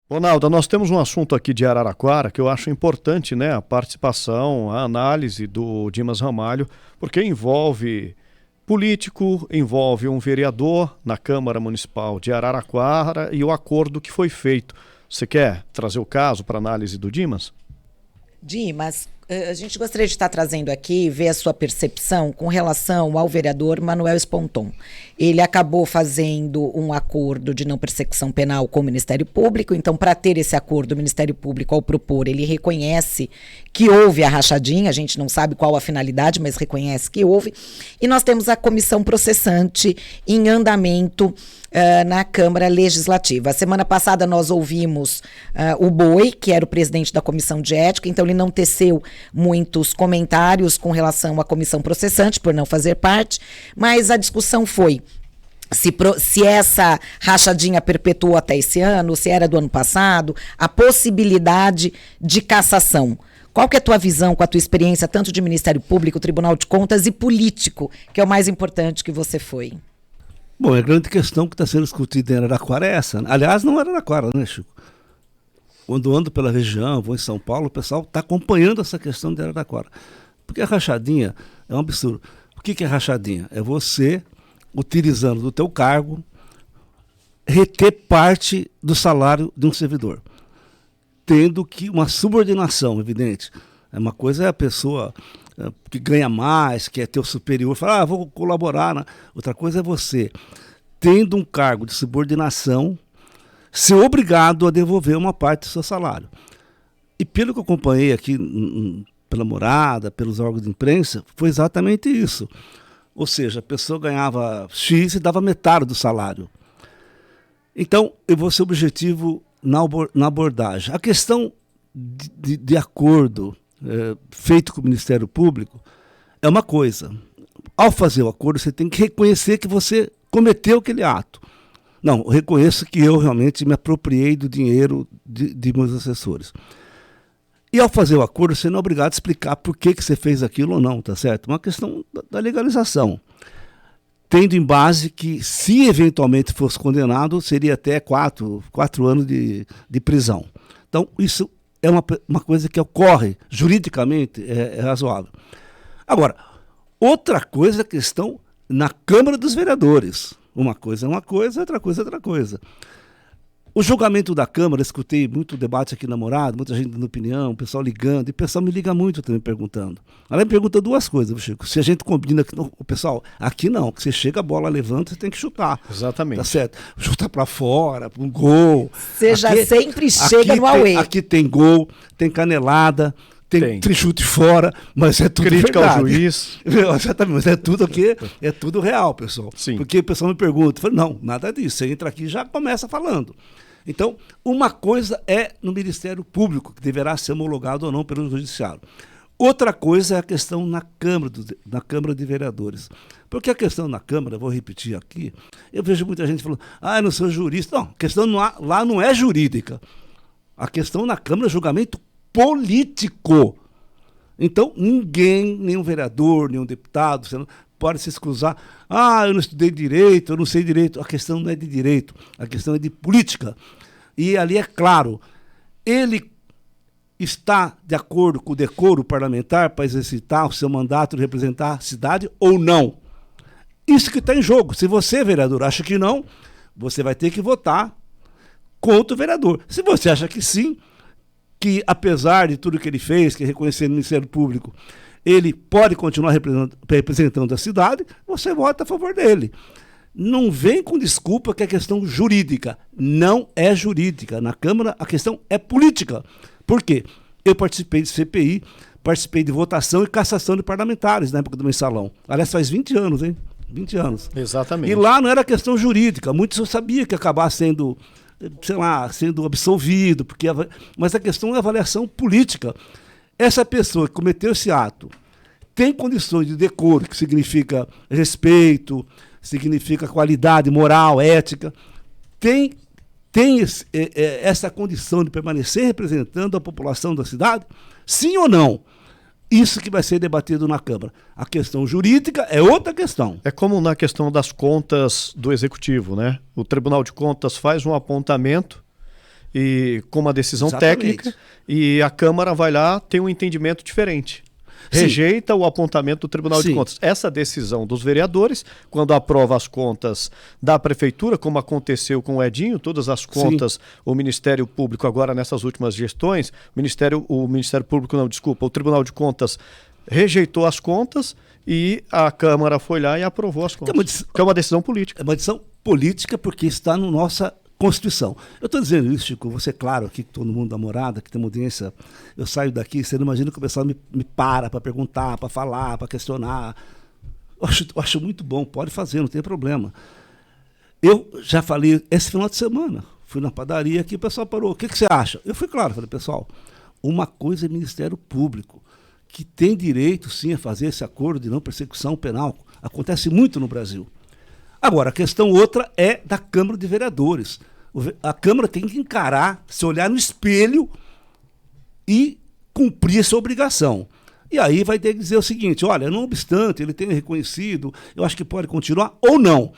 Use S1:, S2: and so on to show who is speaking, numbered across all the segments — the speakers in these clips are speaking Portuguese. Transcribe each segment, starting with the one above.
S1: Ronaldo, nós temos um assunto aqui de Araraquara que eu acho importante, né? A participação, a análise do Dimas Ramalho, porque envolve político, envolve um vereador na Câmara Municipal de Araraquara e o acordo que foi feito. Você quer trazer o caso para análise do Dimas?
S2: Dimas, a gente gostaria de estar trazendo aqui, ver a sua percepção com relação ao vereador Manuel Sponton. Ele acabou fazendo um acordo de não persecução penal com o Ministério Público, então, para ter esse acordo, o Ministério Público, ao propor, ele reconhece que houve a rachadinha, a gente não sabe qual a finalidade, mas reconhece que houve, e nós temos a comissão processante em andamento na Câmara Legislativa. A semana passada nós ouvimos o Boi, que era o presidente da Comissão de Ética, então ele não teceu muitos comentários com relação à comissão processante, por não fazer parte, mas a discussão foi se essa rachadinha perpetuou até esse ano, se era do ano passado, a possibilidade de cassação. Qual que é a tua visão, com a tua experiência, tanto de Ministério Público, Tribunal de Contas e político, que é o mais importante que você foi?
S3: Bom, a grande questão que está sendo discutida em Araraquara é essa. Aliás, não era Araraquara, né, Chico? Quando ando pela região, vou em São Paulo, o pessoal está acompanhando essa questão de Araraquara. Porque a rachadinha é um absurdo. O que é rachadinha? É você, utilizando do teu cargo, reter parte do salário de um servidor. Tendo que uma subordinação, evidente. Uma coisa é a pessoa que ganha mais, que é teu superior, fala, vou colaborar. Né? Outra coisa é você, tendo um cargo de subordinação, ser obrigado a devolver uma parte do seu salário. E pelo que eu acompanhei aqui, pela morada, pelos órgãos de imprensa, foi exatamente isso. Ou seja, a pessoa ganhava X e dava metade do salário. Então, eu vou ser objetivo na abordagem. A questão de acordo feito com o Ministério Público é uma coisa. Ao fazer o acordo, você tem que reconhecer que você cometeu aquele ato. Não, eu reconheço que eu realmente me apropriei do dinheiro de meus assessores. E ao fazer o acordo, você não é obrigado a explicar por que você fez aquilo ou não, tá certo? Uma questão da legalização. Tendo em base que, se eventualmente fosse condenado, seria até 4 anos de prisão. Então, isso é uma coisa que ocorre juridicamente, é razoável. Agora, outra coisa é a questão na Câmara dos Vereadores. Uma coisa é uma coisa, outra coisa é outra coisa. O julgamento da Câmara, escutei muito debate aqui na Morada, muita gente dando opinião, o pessoal ligando, e o pessoal me liga muito também perguntando. Ela me pergunta duas coisas, Chico. Se a gente combina, o pessoal, aqui não, que você chega, a bola levanta, você tem que chutar.
S1: Exatamente.
S3: Tá certo? Chuta pra fora, um gol.
S2: Você já sempre chega no away.
S3: Aqui tem gol, tem canelada, tem chute fora, mas é tudo
S1: crítica
S3: verdade.
S1: ao juiz.
S3: Exatamente, mas é tudo real, pessoal.
S1: Sim.
S3: Porque o pessoal me pergunta, eu falo, não, nada disso, você entra aqui e já começa falando. Então, uma coisa é no Ministério Público, que deverá ser homologado ou não pelo Judiciário. Outra coisa é a questão na Câmara de Vereadores. Porque a questão na Câmara, vou repetir aqui, eu vejo muita gente falando, eu não sou jurista. Não, a questão lá não é jurídica. A questão na Câmara é julgamento político. Então, ninguém, nenhum vereador, nenhum deputado, você não pode se excusar. Eu não estudei direito, eu não sei direito. A questão não é de direito, a questão é de política. E ali é claro, ele está de acordo com o decoro parlamentar para exercitar o seu mandato de representar a cidade ou não. Isso que está em jogo. Se você, vereador, acha que não, você vai ter que votar contra o vereador. Se você acha que sim, que apesar de tudo que ele fez, que é reconhecer no Ministério Público, ele pode continuar representando a cidade, você vota a favor dele. Não vem com desculpa que é questão jurídica. Não é jurídica. Na Câmara, a questão é política. Por quê? Eu participei de CPI, participei de votação e cassação de parlamentares na época do mensalão. Aliás, faz 20 anos, hein? 20 anos.
S1: Exatamente.
S3: E lá não era questão jurídica. Muitos eu sabia que ia acabar sendo, sendo absolvido, mas a questão é avaliação política. Essa pessoa que cometeu esse ato tem condições de decoro, que significa respeito, significa qualidade moral, ética, tem essa condição de permanecer representando a população da cidade? Sim ou não? Isso que vai ser debatido na Câmara. A questão jurídica é outra questão.
S1: É como na questão das contas do Executivo, né? O Tribunal de Contas faz um apontamento e com uma decisão
S3: Exatamente.
S1: técnica, e a Câmara vai lá, tem um entendimento diferente. Rejeita o apontamento do Tribunal de Contas. Essa decisão dos vereadores, quando aprova as contas da Prefeitura, como aconteceu com o Edinho, todas as contas, o Ministério Público, agora nessas últimas gestões, o Tribunal de Contas rejeitou as contas e a Câmara foi lá e aprovou as contas. Que é uma decisão política.
S3: É uma decisão política porque está na nossa Constituição. Eu estou dizendo isso, Chico, você claro aqui, todo mundo da morada, que tem uma audiência, eu saio daqui, você não imagina que o pessoal me para perguntar, para falar, para questionar. Eu acho muito bom, pode fazer, não tem problema. Eu já falei esse final de semana, fui na padaria aqui, o pessoal parou, o que você acha? Eu fui claro, falei, pessoal, uma coisa é Ministério Público, que tem direito sim a fazer esse acordo de não persecução penal, acontece muito no Brasil. Agora, a questão outra é da Câmara de Vereadores. A Câmara tem que encarar, se olhar no espelho e cumprir essa obrigação. E aí vai ter que dizer o seguinte, olha, não obstante ele tenha reconhecido, eu acho que pode continuar ou não.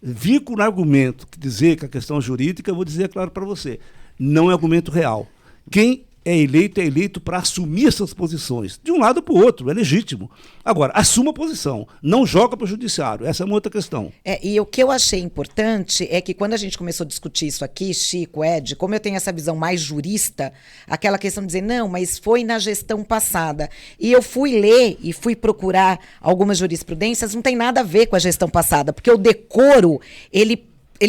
S3: Vir com um argumento que dizer que a questão jurídica, eu vou dizer claro para você, não é argumento real. Quem é eleito para assumir essas posições. De um lado para o outro, é legítimo. Agora, assuma a posição, não joga para o judiciário. Essa é uma outra questão.
S2: E o que eu achei importante é que quando a gente começou a discutir isso aqui, Chico, Ed, como eu tenho essa visão mais jurista, aquela questão de dizer, não, mas foi na gestão passada. E eu fui ler e fui procurar algumas jurisprudências, não tem nada a ver com a gestão passada, porque o decoro, ele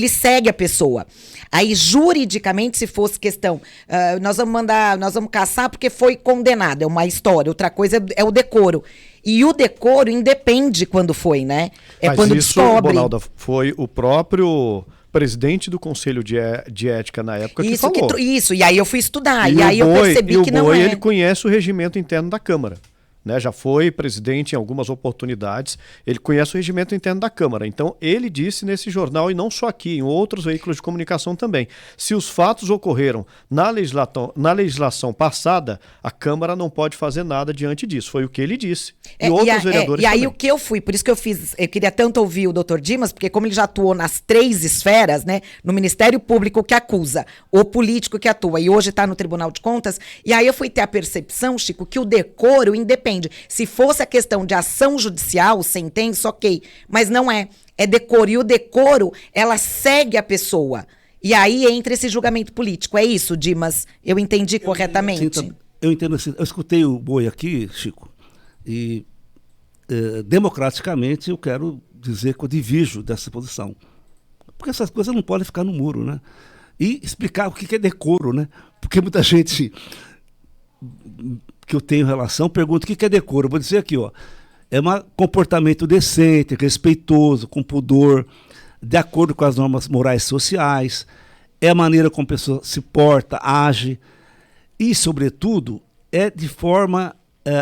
S2: segue a pessoa. Aí, juridicamente, se fosse questão, nós vamos caçar porque foi condenado, é uma história. Outra coisa é o decoro. E o decoro independe quando foi, né?
S1: Mas
S2: quando
S1: isso,
S2: descobre.
S1: Bonalda, foi o próprio presidente do Conselho de Ética na época que falou.
S2: Isso, e aí eu fui estudar, e aí eu percebi que não é.
S1: Ele conhece o regimento interno da Câmara. Né, já foi presidente em algumas oportunidades, ele conhece o regimento interno da Câmara. Então, ele disse nesse jornal, e não só aqui, em outros veículos de comunicação também, se os fatos ocorreram na legislação passada, a Câmara não pode fazer nada diante disso. Foi o que ele disse. E outros vereadores
S2: E aí
S1: também.
S2: o que eu fui, por isso que eu queria tanto ouvir o doutor Dimas, porque como ele já atuou nas 3 esferas, né, no Ministério Público que acusa, o político que atua, e hoje está no Tribunal de Contas, e aí eu fui ter a percepção, Chico, que o decoro independe. Se fosse a questão de ação judicial, sentença, ok. Mas não é. É decoro. E o decoro, ela segue a pessoa. E aí entra esse julgamento político. É isso, Dimas? Eu entendi corretamente?
S3: Eu entendo assim. Eu escutei o Boi aqui, Chico, e democraticamente eu quero dizer que eu divirjo dessa posição. Porque essas coisas não podem ficar no muro, né? E explicar o que é decoro, né? Porque muita gente que eu tenho relação, pergunto o que é decoro. Eu vou dizer aqui, ó, é um comportamento decente, respeitoso, com pudor, de acordo com as normas morais e sociais, é a maneira como a pessoa se porta, age, e, sobretudo,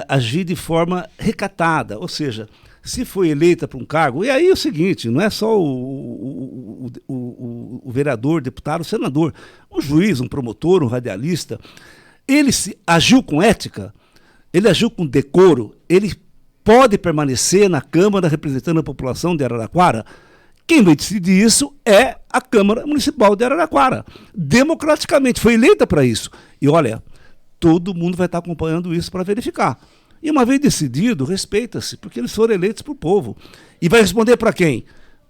S3: agir de forma recatada, ou seja, se foi eleita para um cargo, e aí é o seguinte, não é só o vereador, deputado, o senador, um juiz, um promotor, um radialista, ele agiu com ética, ele agiu com decoro, ele pode permanecer na Câmara representando a população de Araraquara. Quem vai decidir isso é a Câmara Municipal de Araraquara. Democraticamente, foi eleita para isso. E olha, todo mundo vai estar acompanhando isso para verificar. E uma vez decidido, respeita-se, porque eles foram eleitos para o povo. E vai responder para quem?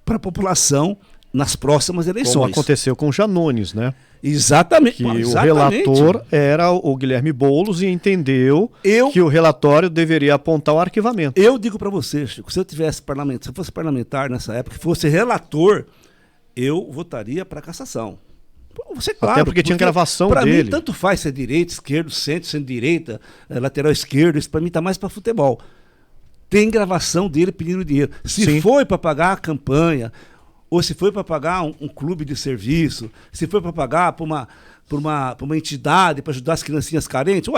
S3: Para a população nas próximas eleições.
S1: Como aconteceu com o Janones, né?
S3: Exatamente.
S1: Que o relator era o Guilherme Boulos e entendeu que o relatório deveria apontar o arquivamento.
S3: Eu digo para você, Chico, se eu fosse parlamentar nessa época, fosse relator, eu votaria para cassação. Você, claro,
S1: até porque tinha gravação dele.
S3: Para mim, tanto faz ser direita, esquerdo, centro-direita, lateral esquerdo, isso para mim está mais para futebol. Tem gravação dele pedindo dinheiro. Se foi para pagar a campanha, ou se foi para pagar um clube de serviço, se foi para pagar para uma entidade para ajudar as criancinhas carentes,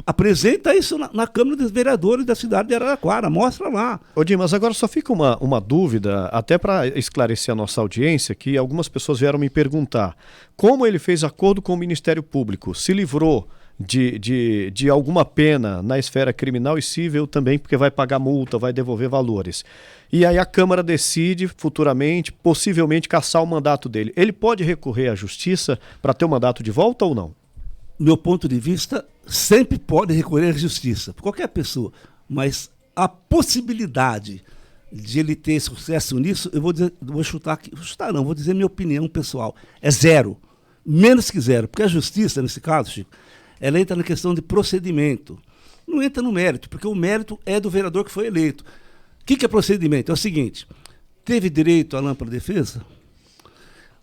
S3: apresenta isso na Câmara dos Vereadores da cidade de Araraquara, mostra lá.
S1: Ô Dimas, agora só fica uma dúvida, até para esclarecer a nossa audiência, que algumas pessoas vieram me perguntar como ele fez acordo com o Ministério Público, se livrou de alguma pena na esfera criminal e civil também, porque vai pagar multa, vai devolver valores. E aí a Câmara decide futuramente, possivelmente, cassar o mandato dele. Ele pode recorrer à justiça para ter o mandato de volta ou não?
S3: Meu ponto de vista, sempre pode recorrer à justiça, por qualquer pessoa, mas a possibilidade de ele ter sucesso nisso, eu vou dizer minha opinião pessoal, é zero, menos que zero, porque a justiça, nesse caso, Chico, ela entra na questão de procedimento, não entra no mérito, porque o mérito é do vereador que foi eleito. O que é procedimento? É o seguinte, teve direito à ampla defesa?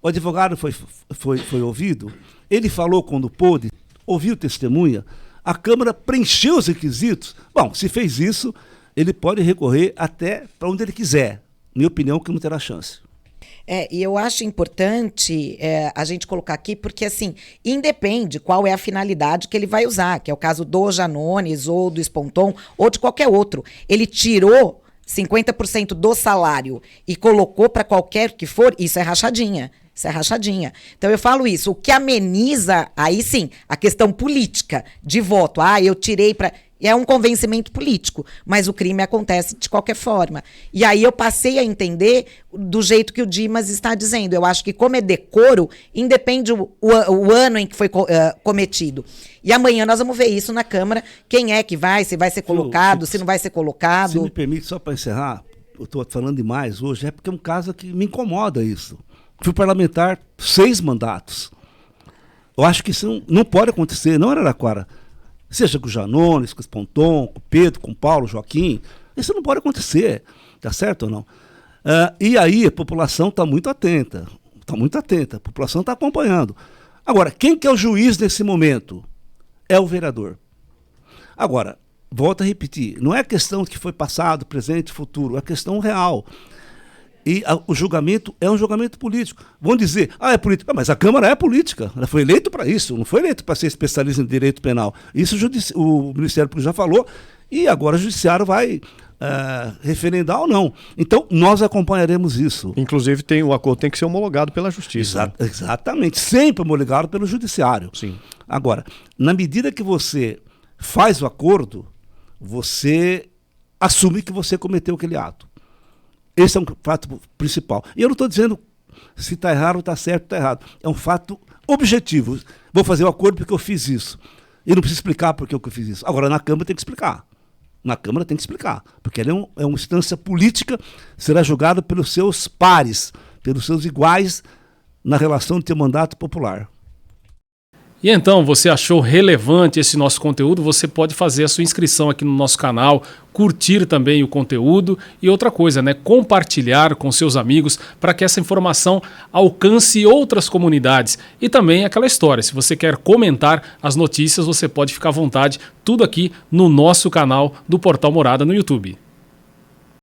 S3: O advogado foi ouvido? Ele falou quando pôde? Ouviu testemunha? A Câmara preencheu os requisitos? Bom, se fez isso, ele pode recorrer até para onde ele quiser. Minha opinião, que não terá chance.
S2: E eu acho importante a gente colocar aqui, porque assim, independe qual é a finalidade que ele vai usar, que é o caso do Janones, ou do Sponton, ou de qualquer outro. Ele tirou 50% do salário e colocou para qualquer que for, isso é rachadinha. Isso é rachadinha. Então eu falo isso, o que ameniza, aí sim, a questão política de voto. Eu tirei para... É um convencimento político, mas o crime acontece de qualquer forma. E aí eu passei a entender do jeito que o Dimas está dizendo. Eu acho que como é decoro, independe o ano em que foi cometido. E amanhã nós vamos ver isso na Câmara, quem é que vai, se vai ser colocado, se não vai ser colocado.
S3: Se me permite, só para encerrar, eu estou falando demais hoje, é porque é um caso que me incomoda isso. Fui parlamentar 6 mandatos. Eu acho que isso não pode acontecer, não era Araraquara. Seja com o Janones, com o Sponton, com o Pedro, com o Paulo, Joaquim. Isso não pode acontecer. Tá certo ou não? E aí a população está muito atenta. Está muito atenta. A população está acompanhando. Agora, quem que é o juiz nesse momento? É o vereador. Agora, volto a repetir, não é questão que foi passado, presente, futuro, é questão real. E o julgamento é um julgamento político. Vão dizer, é política. Mas a Câmara é política. Ela foi eleita para isso. Não foi eleita para ser especialista em direito penal. Isso o Ministério Público já falou. E agora o Judiciário vai referendar ou não. Então, nós acompanharemos isso.
S1: Inclusive, o acordo tem que ser homologado pela Justiça.
S3: Exatamente. Sempre homologado pelo Judiciário.
S1: Sim.
S3: Agora, na medida que você faz o acordo, você assume que você cometeu aquele ato. Esse é um fato principal. E eu não estou dizendo se está errado ou está certo ou está errado. É um fato objetivo. Vou fazer o acordo porque eu fiz isso. E não preciso explicar por que eu fiz isso. Agora, na Câmara tem que explicar. Na Câmara tem que explicar. Porque ela é uma instância política, será julgada pelos seus pares, pelos seus iguais na relação de ter mandato popular.
S4: E então, você achou relevante esse nosso conteúdo? Você pode fazer a sua inscrição aqui no nosso canal, curtir também o conteúdo e outra coisa, compartilhar com seus amigos para que essa informação alcance outras comunidades. E também aquela história, se você quer comentar as notícias, você pode ficar à vontade, tudo aqui no nosso canal do Portal Morada no YouTube.